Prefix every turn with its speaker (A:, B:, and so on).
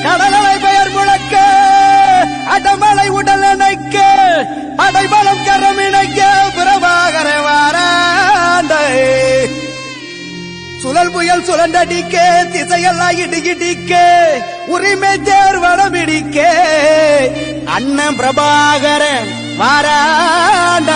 A: கடலலை பெயர் முழக்க அடமலை உடல் நினைக்க படைபலம் கரம் இணைக்க பிரபாகர வாராண்ட சுழல் புயல் சுழண்டடிக்க திசையெல்லாம் இடிக்க உரிமை தேர் வடமிடிக்க அண்ணன் பிரபாகரன் வாராண்ட